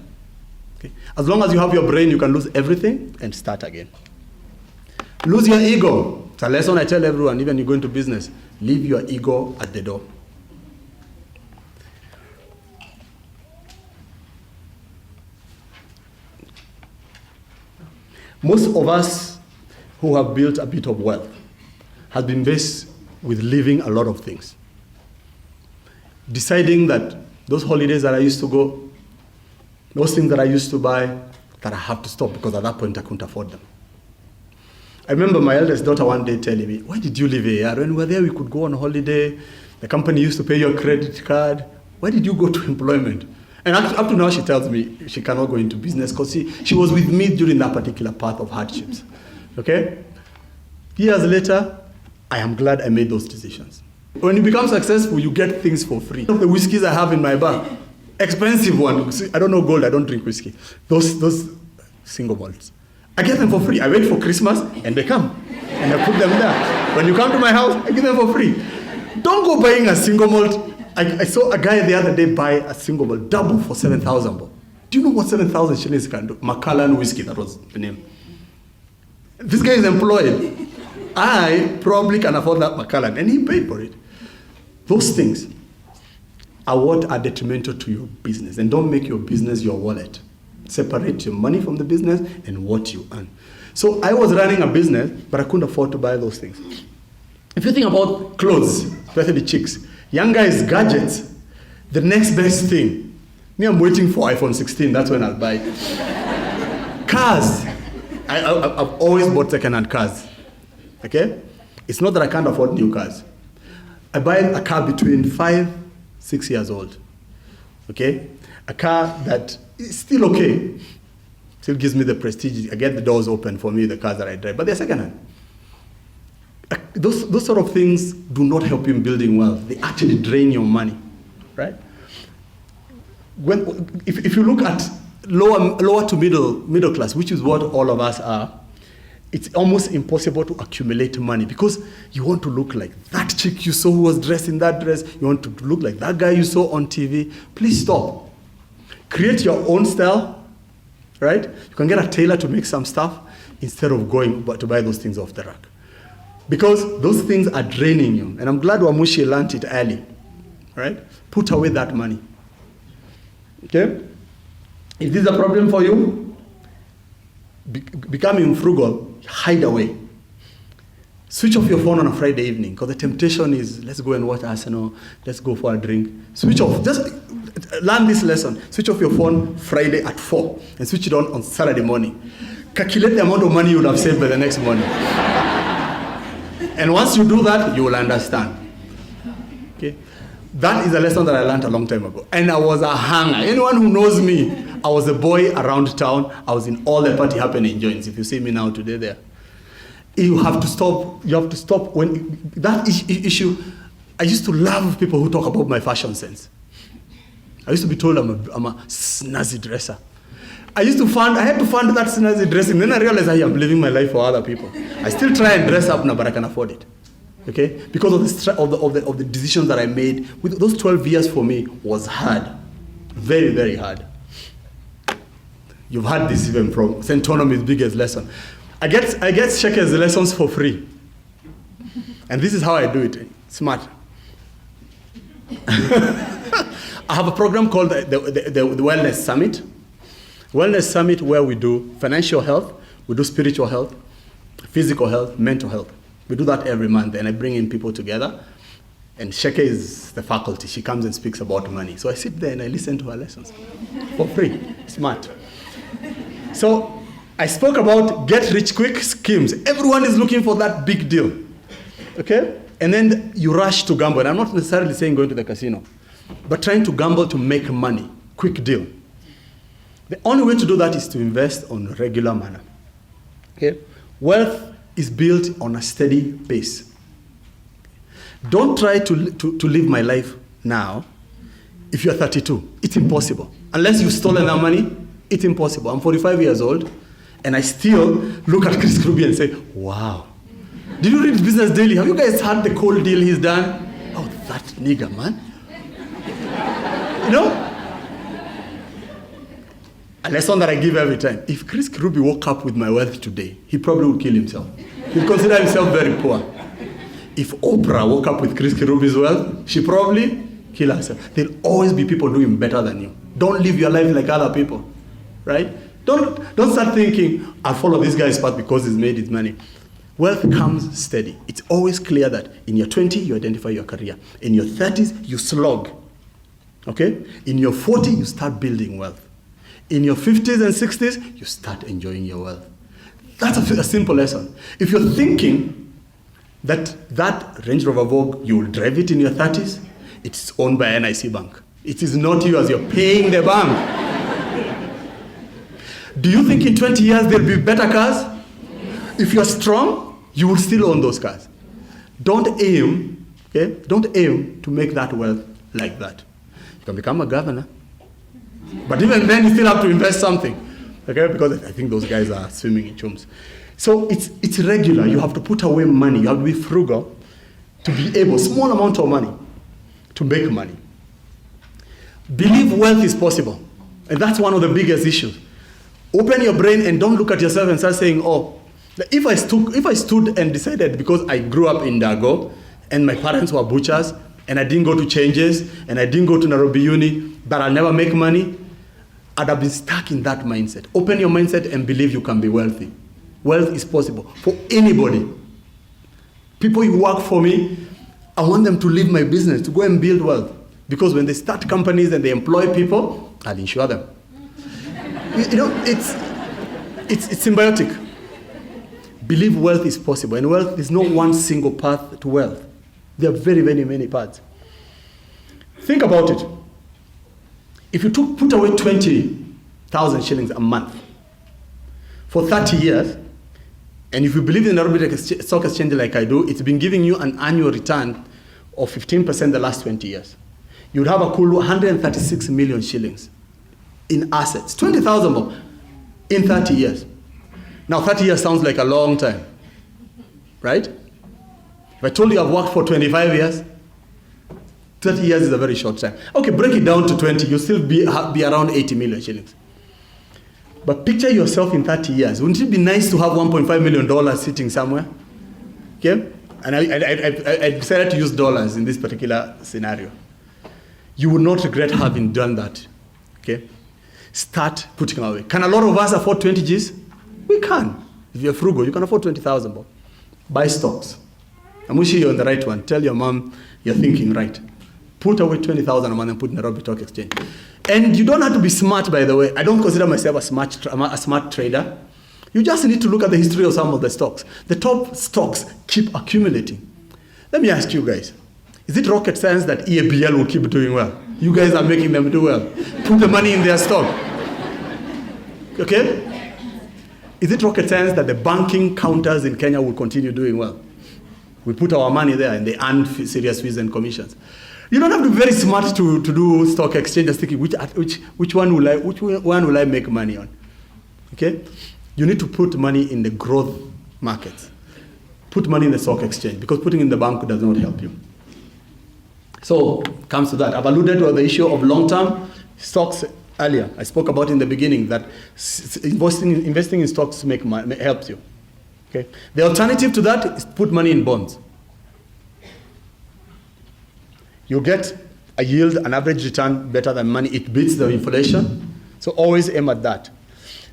Okay? As long as you have your brain, you can lose everything and start again. Lose your ego. It's a lesson I tell everyone, even you go into business. Leave your ego at the door. Most of us who have built a bit of wealth has been based with leaving a lot of things. Deciding that those holidays that I used to go, those things that I used to buy, that I have to stop because at that point I couldn't afford them. I remember my eldest daughter one day telling me, why did you leave here? When we were there, we could go on holiday. The company used to pay your credit card. Why did you go to employment? And up to now, she tells me she cannot go into business because she was with me during that particular path of hardships. Okay? Years later, I am glad I made those decisions. When you become successful, you get things for free. The whiskeys I have in my bar, expensive one. I don't know gold, I don't drink whiskey. Those single malts. I get them for free. I wait for Christmas and they come. And I put them there. When you come to my house, I give them for free. Don't go buying a single malt. I saw a guy the other day buy a single malt, double for 7,000. Do you know what 7,000 shillings can do? Macallan whiskey, that was the name. This guy is employed. I probably can afford that Macallan, and he paid for it. Those things are what are detrimental to your business, and don't make your business your wallet. Separate your money from the business and what you earn. So I was running a business, but I couldn't afford to buy those things. If you think about clothes, especially chicks, young guys, gadgets, the next best thing. Me, I'm waiting for iPhone 16, that's when I'll buy it. Cars. I've always bought second-hand cars. Okay? It's not that I can't afford new cars. I buy a car between 5-6 years old. Okay? A car that is still okay. Still gives me the prestige. I get the doors open for me, the cars that I drive, but they're second-hand. Those sort of things do not help you in building wealth. They actually drain your money, right? If you look at lower to middle class, which is what all of us are, it's almost impossible to accumulate money because you want to look like that chick you saw who was dressed in that dress. You want to look like that guy you saw on TV. Please stop. Create your own style, right? You can get a tailor to make some stuff instead of going to buy those things off the rack. Because those things are draining you. And I'm glad Wamushi learned it early, right? Put away that money. Okay? If this is a problem for you, becoming frugal, hide away. Switch off your phone on a Friday evening because the temptation is, let's go and watch Arsenal, let's go for a drink. Switch off. Just learn this lesson. Switch off your phone Friday at 4 and switch it on Saturday morning. Calculate the amount of money you would have saved by the next morning. And once you do that, you will understand. Okay? That is a lesson that I learned a long time ago. And I was a hanger. Anyone who knows me, I was a boy around town. I was in all the party happening joints. If you see me now today there. You have to stop when that issue. I used to love people who talk about my fashion sense. I used to be told I'm a snazzy dresser. I had to fund that snazzy dressing. Then I realized I am living my life for other people. I still try and dress up now, but I can afford it. Okay? Because of the decisions that I made. With those 12 years for me was hard. Very, very hard. You've had this even from Centonomy's biggest lesson. I get Sheke's lessons for free. And this is how I do it. Smart. I have a program called the Wellness Summit. Wellness Summit, where we do financial health, we do spiritual health, physical health, mental health. We do that every month, and I bring in people together. And Sheke is the faculty. She comes and speaks about money. So I sit there and I listen to her lessons for free. Smart. So I spoke about get-rich-quick schemes. Everyone is looking for that big deal. Okay? And then you rush to gamble. And I'm not necessarily saying going to the casino, but trying to gamble to make money. Quick deal. The only way to do that is to invest on a regular manner. Okay? Wealth is built on a steady pace. Don't try to live my life now if you're 32. It's impossible. Unless you've stolen that money, it's impossible. I'm 45 years old, and I still look at Chris Kruby and say, wow. Did you read Business Daily? Have you guys heard the cold deal he's done? Oh, that nigga, man. You know? A lesson that I give every time. If Chris Kruby woke up with my wealth today, he probably would kill himself. He'd consider himself very poor. If Oprah woke up with Chris Kruby's wealth, she'd probably kill herself. There'll always be people doing better than you. Don't live your life like other people, right? Don't start thinking, I'll follow this guy's path because he's made his money. Wealth comes steady. It's always clear that in your 20s, you identify your career. In your 30s, you slog. Okay? In your 40s, you start building wealth. In your 50s and 60s, you start enjoying your wealth. That's a simple lesson. If you're thinking that Range Rover Vogue, you will drive it in your 30s, it's owned by NIC Bank. It is not yours. You're paying the bank. Do you think in 20 years there'll be better cars? If you're strong, you will still own those cars. Don't aim to make that wealth like that. You can become a governor. But even then, you still have to invest something, okay? Because I think those guys are swimming in chums. So it's regular. You have to put away money. You have to be frugal to be able, small amount of money, to make money. Believe wealth is possible. And that's one of the biggest issues. Open your brain and don't look at yourself and start saying, oh, if I stood and decided because I grew up in Dago and my parents were butchers and I didn't go to Changes and I didn't go to Nairobi Uni, that I'll never make money, I'd have been stuck in that mindset. Open your mindset and believe you can be wealthy. Wealth is possible for anybody. People who work for me, I want them to leave my business, to go and build wealth. Because when they start companies and they employ people, I'll insure them. You know, it's symbiotic. Believe wealth is possible. And wealth is not one single path to wealth. There are very, very many paths. Think about it. If you put away 20,000 shillings a month for 30 years, and if you believe in the Nairobi Stock Exchange like I do, it's been giving you an annual return of 15% the last 20 years. You would have a cool 136 million shillings in assets. 20,000 more in 30 years. Now 30 years sounds like a long time, right? If I told you I've worked for 25 years, 30 years is a very short time. Okay, break it down to 20, you'll still be around 80 million shillings. But picture yourself in 30 years. Wouldn't it be nice to have $1.5 million sitting somewhere? Okay? And I decided to use dollars in this particular scenario. You would not regret having done that. Okay? Start putting away. Can a lot of us afford 20 Gs? We can. If you're frugal, you can afford 20,000. Buy stocks. I'm wishing you're on the right one. Tell your mom you're thinking right. Put away 20,000 a month and put in the Nairobi Stock Exchange. And you don't have to be smart, by the way. I don't consider myself a smart trader. You just need to look at the history of some of the stocks. The top stocks keep accumulating. Let me ask you guys, is it rocket science that EABL will keep doing well? You guys are making them do well. Put the money in their stock. Okay? Is it rocket science that the banking counters in Kenya will continue doing well? We put our money there and they earn serious fees and commissions. You don't have to be very smart to do stock exchange and thinking which one will I make money on. Okay? You need to put money in the growth markets. Put money in the stock exchange, because putting in the bank does not help you. So, comes to that. I've alluded to the issue of long-term stocks earlier. I spoke about in the beginning that investing in stocks helps you. Okay? The alternative to that is put money in bonds. You get a yield, an average return better than money. It beats the inflation. So always aim at that.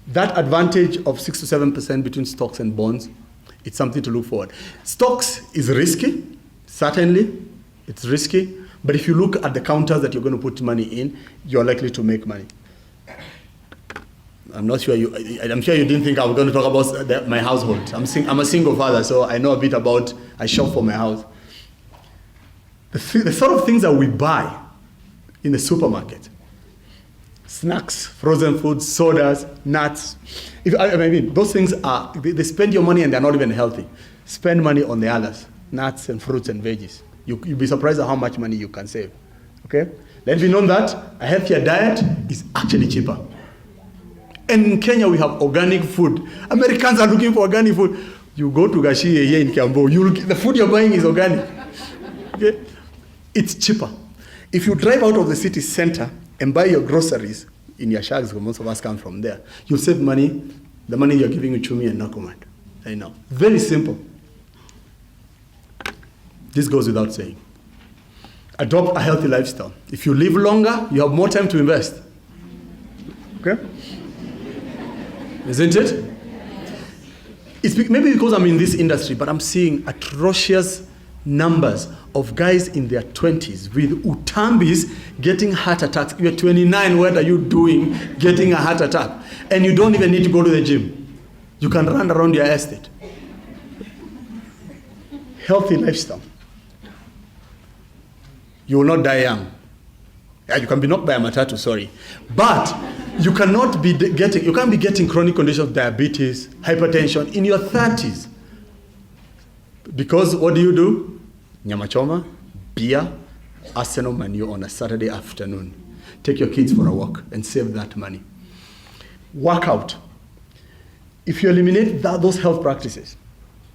That advantage of 6 to 7% between stocks and bonds, it's something to look forward. Stocks is risky, certainly. It's risky. But if you look at the counters that you're going to put money in, you're likely to make money. I'm sure you didn't think I was going to talk about my household. I'm a single father, so I know a bit about, I shop for my house. The sort of things that we buy in the supermarket, snacks, frozen foods, sodas, nuts. Those things they spend your money and they're not even healthy. Spend money on the others, nuts and fruits and veggies. You'll be surprised at how much money you can save. Okay? Let it be known that a healthier diet is actually cheaper. And in Kenya, we have organic food. Americans are looking for organic food. You go to Gashie here in Kiambu, the food you're buying is organic. Okay? It's cheaper. If you drive out of the city center and buy your groceries in your shags, because most of us come from there, you'll save money, the money you're giving Uchumi and Nakumat. I know. Very simple. This goes without saying. Adopt a healthy lifestyle. If you live longer, you have more time to invest. Okay? Isn't it? It's maybe because I'm in this industry, but I'm seeing atrocious numbers of guys in their 20s with utambis getting heart attacks. You're 29, what are you doing getting a heart attack? And you don't even need to go to the gym. You can run around your estate. Healthy lifestyle. You will not die young. You can be knocked by a matatu, sorry. But you can't be getting chronic conditions, diabetes, hypertension in your 30s. Because what do? Nyama choma, beer, Arsenal menu on a Saturday afternoon. Take your kids for a walk and save that money. Work out. If you eliminate those health practices,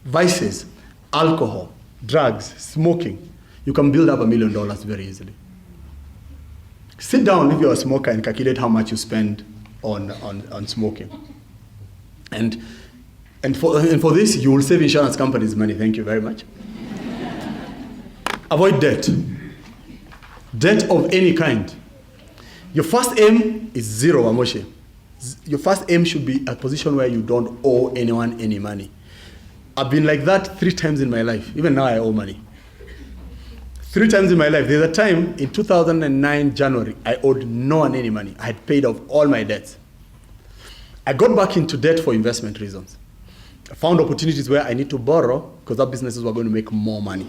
vices, alcohol, drugs, smoking, you can build up $1 million very easily. Sit down if you're a smoker and calculate how much you spend on smoking. And for this, you will save insurance companies money. Thank you very much. Avoid debt. Debt of any kind. Your first aim is zero, Amoshe. Your first aim should be a position where you don't owe anyone any money. I've been like that 3 times in my life. Even now I owe money. 3 times in my life. There's a time in 2009, January, I owed no one any money. I had paid off all my debts. I got back into debt for investment reasons. I found opportunities where I need to borrow because our businesses were going to make more money.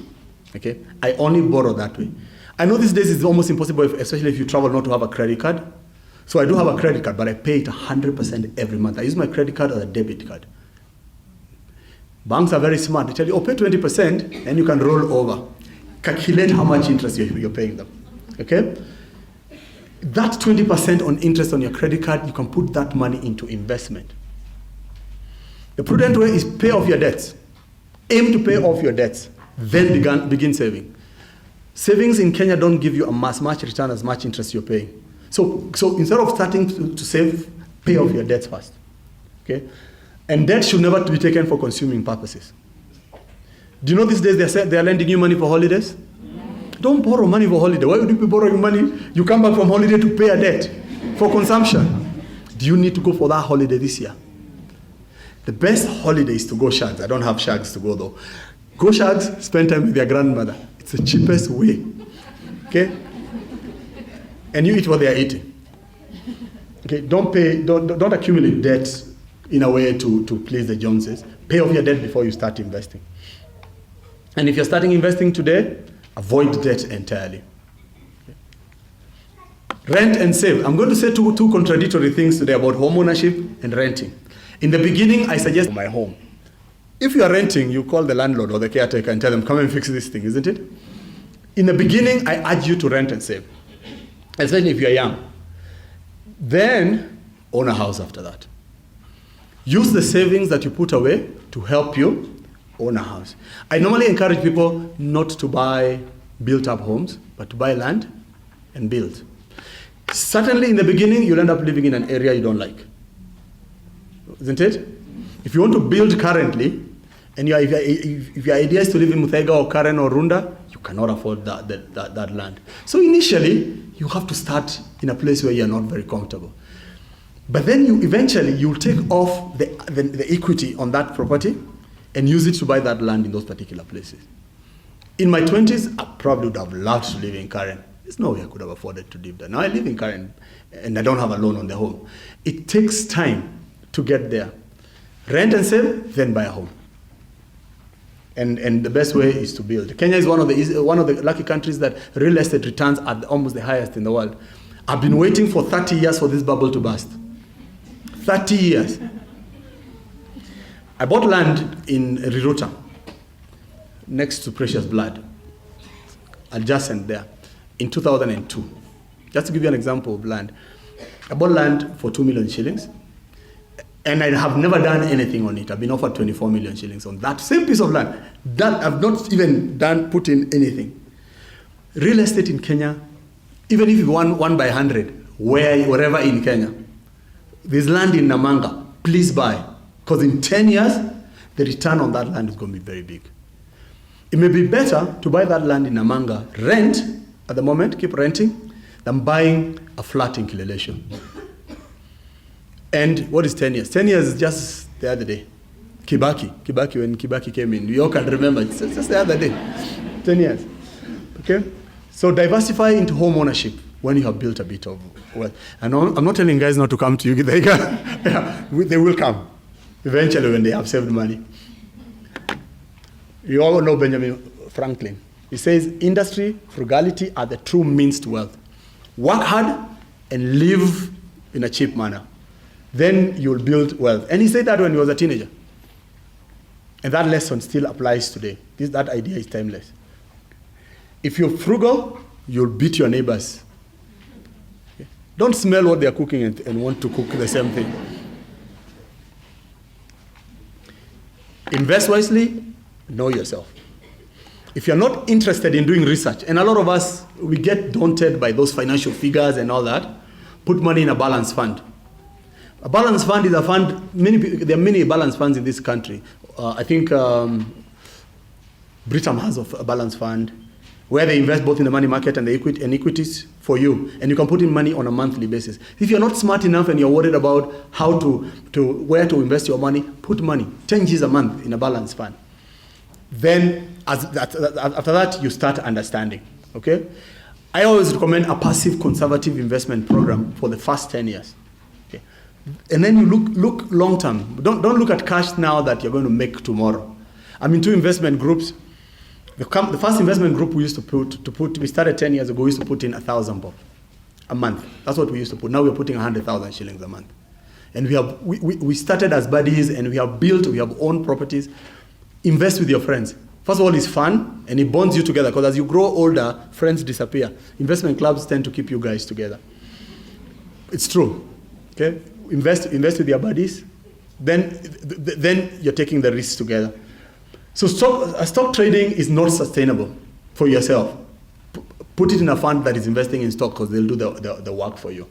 Okay? I only borrow that way. I know these days it's almost impossible, especially if you travel, not to have a credit card. So I do have a credit card, but I pay it 100% every month. I use my credit card as a debit card. Banks are very smart. They tell you, pay 20% and you can roll over. Calculate how much interest you're paying them. Okay? That 20% on interest on your credit card, you can put that money into investment. The prudent way is pay off your debts. Aim to pay off your debts. Then begin saving. Savings in Kenya don't give you as much return as much interest you're paying. So instead of starting to save, pay off your debts first. Okay? And debt should never be taken for consuming purposes. Do you know these days they're lending you money for holidays? Don't borrow money for holiday. Why would you be borrowing money? You come back from holiday to pay a debt for consumption. Do you need to go for that holiday this year? The best holiday is to go shags. I don't have shags to go though. Go shags, spend time with your grandmother. It's the cheapest way. Okay? And you eat what they are eating. Okay? Don't accumulate debt in a way to please the Joneses. Pay off your debt before you start investing. And if you're starting investing today, avoid debt entirely. Okay? Rent and save. I'm going to say two contradictory things today about home ownership and renting. In the beginning, I suggest my home. If you are renting, you call the landlord or the caretaker and tell them, come and fix this thing, isn't it? In the beginning, I urge you to rent and save, especially if you are young. Then, own a house after that. Use the savings that you put away to help you own a house. I normally encourage people not to buy built-up homes, but to buy land and build. Certainly, in the beginning, you'll end up living in an area you don't like, isn't it? If you want to build currently, and if your idea is to live in Muthaiga or Karen or Runda, you cannot afford that land. So initially, you have to start in a place where you're not very comfortable. But then you'll take off the equity on that property and use it to buy that land in those particular places. In my 20s, I probably would have loved to live in Karen. There's no way I could have afforded to live there. Now I live in Karen, and I don't have a loan on the home. It takes time to get there. Rent and save, then buy a home. And the best way is to build. Kenya is one of the lucky countries that real estate returns are almost the highest in the world. I've been waiting for 30 years for this bubble to burst. 30 years. I bought land in Riruta, next to Precious Blood, adjacent there, in 2002. Just to give you an example of land. I bought land for 2 million shillings, and I have never done anything on it. I've been offered 24 million shillings on that same piece of land. That I've not even put in anything. Real estate in Kenya, even if you want 1 by 100, wherever in Kenya, there's land in Namanga, please buy. Because in 10 years, the return on that land is going to be very big. It may be better to buy that land in Namanga, rent at the moment, keep renting, than buying a flat in Kileleshwa. And what is 10 years? 10 years is just the other day. Kibaki, when Kibaki came in, you all can remember, it's just the other day. 10 years. Okay? So diversify into home ownership when you have built a bit of wealth. And I'm not telling guys not to come to you. They will come eventually when they have saved money. You all know Benjamin Franklin. He says, industry, frugality are the true means to wealth. Work hard and live in a cheap manner. Then you'll build wealth. And he said that when he was a teenager. And that lesson still applies today. That idea is timeless. If you're frugal, you'll beat your neighbors. Okay? Don't smell what they're cooking and want to cook the same thing. Invest wisely, know yourself. If you're not interested in doing research, and a lot of us, we get daunted by those financial figures and all that, put money in a balanced fund. A balanced fund is a fund, there are many balanced funds in this country. I think Britain has a balanced fund where they invest both in the money market and the equities for you. And you can put in money on a monthly basis. If you're not smart enough and you're worried about how where to invest your money, put money, 10 G's a month in a balanced fund. Then after that, you start understanding, okay? I always recommend a passive conservative investment program for the first 10 years. Okay? And then you look long term. Don't look at cash now that you're going to make tomorrow. I'm in 2 investment groups. The first investment group we used to put, we started 10 years ago, we used to put in 1,000 bob a month. That's what we used to put. Now we're putting 100,000 shillings a month. And we started as buddies, and we have owned properties. Invest with your friends. First of all, it's fun, and it bonds you together, because as you grow older, friends disappear. Investment clubs tend to keep you guys together. It's true. Okay? Invest with your buddies, then you're taking the risks together. So stock trading is not sustainable for yourself. Put it in a fund that is investing in stock, because they'll do the work for you.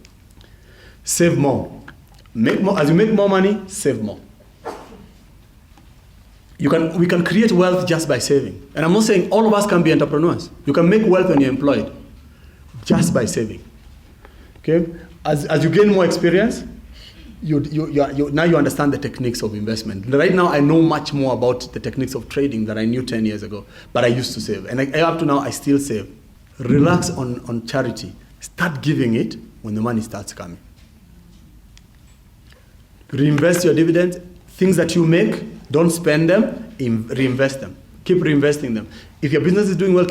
Save more. Make more. As you make more money, save more. We can create wealth just by saving. And I'm not saying all of us can be entrepreneurs. You can make wealth when you're employed, just by saving. Okay? As you gain more experience, now you understand the techniques of investment. Right now, I know much more about the techniques of trading than I knew 10 years ago, but I used to save. And up to now, I still save. Relax on charity. Start giving it when the money starts coming. Reinvest your dividends. Things that you make, don't spend them, reinvest them. Keep reinvesting them. If your business is doing well,